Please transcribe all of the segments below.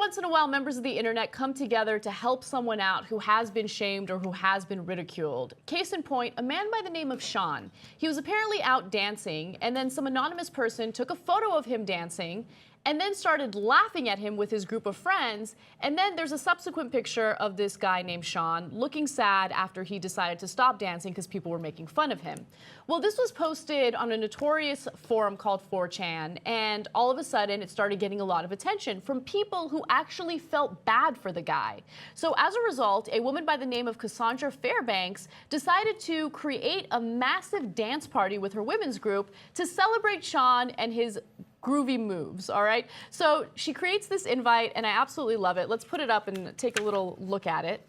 once in a while, members of the internet come together to help someone out who has been shamed or who has been ridiculed. Case in point, a man by the name of Sean. He was apparently out dancing, and then some anonymous person took a photo of him dancing and then started laughing at him with his group of friends. And then there's a subsequent picture of this guy named Sean looking sad after he decided to stop dancing because people were making fun of him. Well, this was posted on a notorious forum called 4chan, and all of a sudden it started getting a lot of attention from people who actually felt bad for the guy. So as a result, a woman by the name of Cassandra Fairbanks decided to create a massive dance party with her women's group to celebrate Sean and his groovy moves, all right? So she creates this invite, and I absolutely love it. Let's put it up and take a little look at it.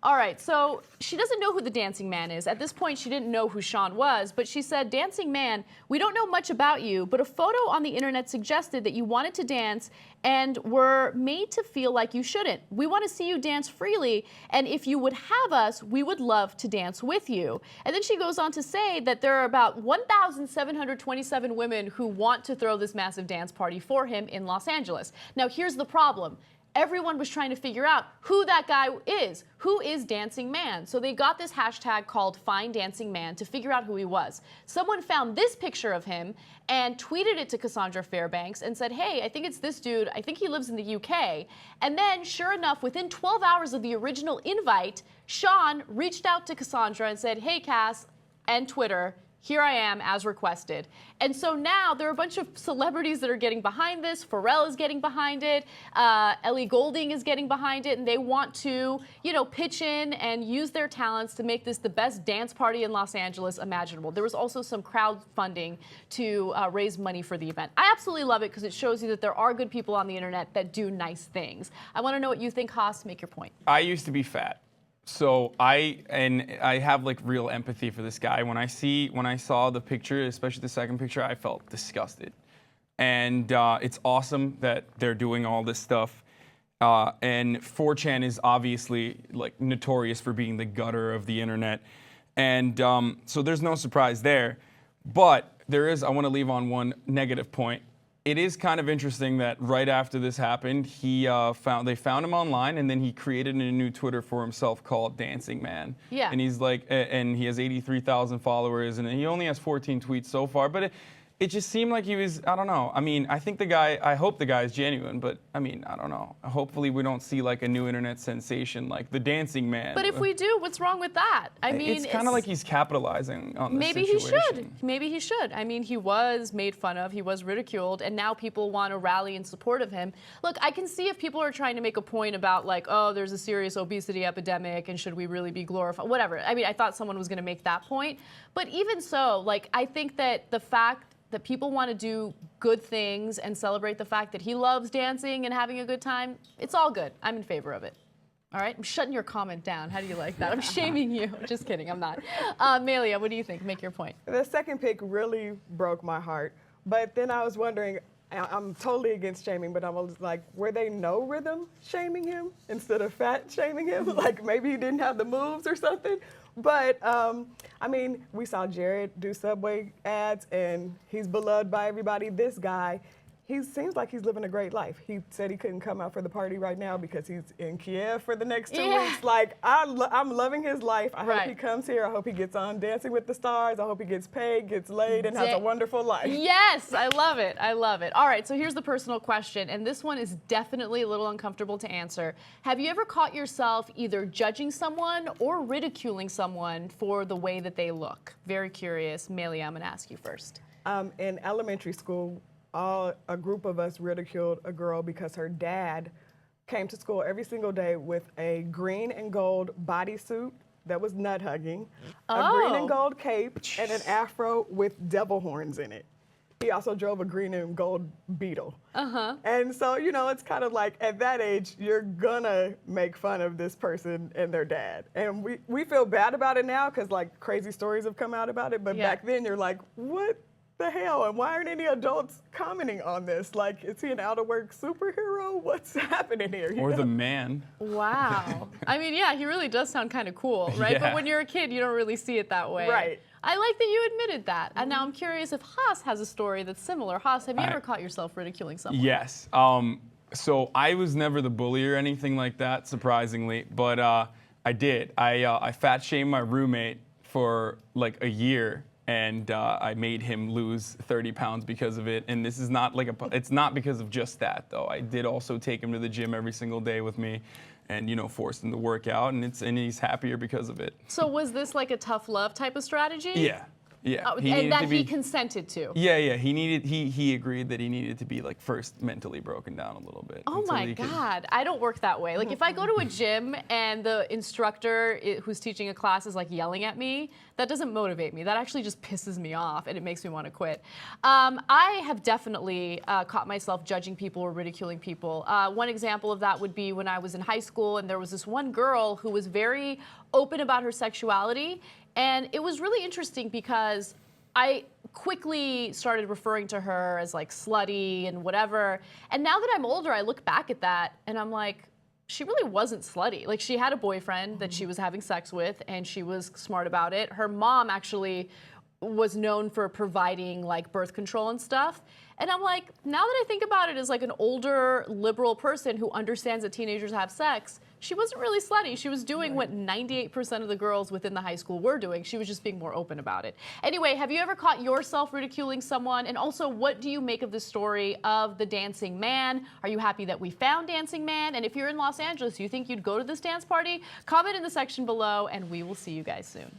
All right, so she doesn't know who the dancing man is. At this point, she didn't know who Sean was, but she said, "Dancing man, we don't know much about you, but a photo on the internet suggested that you wanted to dance and were made to feel like you shouldn't. We want to see you dance freely, and if you would have us, we would love to dance with you." And then she goes on to say that there are about 1,727 women who want to throw this massive dance party for him in Los Angeles. Now, here's the problem. Everyone was trying to figure out who that guy is. Who is Dancing Man? So they got this hashtag called Find Dancing Man to figure out who he was. Someone found this picture of him and tweeted it to Cassandra Fairbanks and said, "Hey, I think it's this dude. I think he lives in the UK." And then, sure enough, within 12 hours of the original invite, Sean reached out to Cassandra and said, "Hey, Cass," and Twitter, "Here I am as requested." And so now there are a bunch of celebrities that are getting behind this. Pharrell is getting behind it. Ellie Goulding is getting behind it. And they want to, pitch in and use their talents to make this the best dance party in Los Angeles imaginable. There was also some crowdfunding to raise money for the event. I absolutely love it because it shows you that there are good people on the internet that do nice things. I want to know what you think, Haas. Make your point. I used to be fat. So I have like real empathy for this guy. When I saw the picture, especially the second picture, I felt disgusted. And it's awesome that they're doing all this stuff. And 4chan is obviously like notorious for being the gutter of the internet. And so there's no surprise there. But I want to leave on one negative point. It is kind of interesting that right after this happened, they found him online, and then he created a new Twitter for himself called Dancing Man. Yeah. And he's like, and he has 83,000 followers, and he only has 14 tweets so far. But it just seemed like he was, I don't know. I mean, I hope the guy is genuine, but I mean, I don't know. Hopefully we don't see like a new internet sensation like the Dancing Man. But if we do, what's wrong with that? I mean, it's kind of like he's capitalizing on this situation. Maybe he should. I mean, he was made fun of, he was ridiculed, and now people want to rally in support of him. Look, I can see if people are trying to make a point about like, oh, there's a serious obesity epidemic, and should we really be glorified? Whatever. I mean, I thought someone was going to make that point. But even so, like, I think that the fact that people want to do good things and celebrate the fact that he loves dancing and having a good time, it's all good. I'm in favor of it. All right? I'm shutting your comment down. How do you like that? I'm shaming you. Just kidding. I'm not. Melia, what do you think? Make your point. The second pick really broke my heart. But then I was wondering, I'm totally against shaming, but I was like, were they no rhythm shaming him instead of fat shaming him? Like maybe he didn't have the moves or something. But, I mean, we saw Jared do Subway ads, and he's beloved by everybody. This guy, he seems like he's living a great life. He said he couldn't come out for the party right now because he's in Kiev for the next 2 weeks. Like, I'm loving his life. I hope he comes here. I hope he gets on Dancing with the Stars. I hope he gets paid, gets laid, and has a wonderful life. Yes, I love it. I love it. All right, so here's the personal question, and this one is definitely a little uncomfortable to answer. Have you ever caught yourself either judging someone or ridiculing someone for the way that they look? Very curious. Melia, I'm going to ask you first. In elementary school, a group of us ridiculed a girl because her dad came to school every single day with a green and gold bodysuit that was nut hugging, a green and gold cape, and an afro with devil horns in it. He also drove a green and gold Beetle. And so, it's kind of like at that age, you're gonna make fun of this person and their dad. And we feel bad about it now because like crazy stories have come out about it, but back then you're like, what the hell? And why aren't any adults commenting on this? Like, is he an out-of-work superhero? What's happening here? Or the man. Wow. I mean, yeah, he really does sound kind of cool, right? Yeah. But when you're a kid, you don't really see it that way. Right. I like that you admitted that. And now I'm curious if Haas has a story that's similar. Haas, have you ever caught yourself ridiculing someone? Yes. So I was never the bully or anything like that, surprisingly, but I did. I fat shamed my roommate for like a year, and I made him lose 30 pounds because of it. And this is not like it's not because of just that, though. I did also take him to the gym every single day with me, and forced him to work out, and he's happier because of it. So was this like a tough love type of strategy? Yeah. Yeah, and that he consented to. Yeah. He agreed that he needed to be like first mentally broken down a little bit. Oh my God, I don't work that way. Like if I go to a gym and the instructor who's teaching a class is like yelling at me, that doesn't motivate me. That actually just pisses me off and it makes me want to quit. I have definitely caught myself judging people or ridiculing people. One example of that would be when I was in high school and there was this one girl who was very open about her sexuality. And it was really interesting because I quickly started referring to her as like slutty and whatever. And now that I'm older, I look back at that and I'm like, she really wasn't slutty. Like she had a boyfriend that she was having sex with and she was smart about it. Her mom actually was known for providing like birth control and stuff. And I'm like, now that I think about it as like an older liberal person who understands that teenagers have sex, she wasn't really slutty. She was doing what 98% of the girls within the high school were doing. She was just being more open about it. Anyway, have you ever caught yourself ridiculing someone? And also, what do you make of the story of the dancing man? Are you happy that we found Dancing Man? And if you're in Los Angeles, do you think you'd go to this dance party? Comment in the section below, and we will see you guys soon.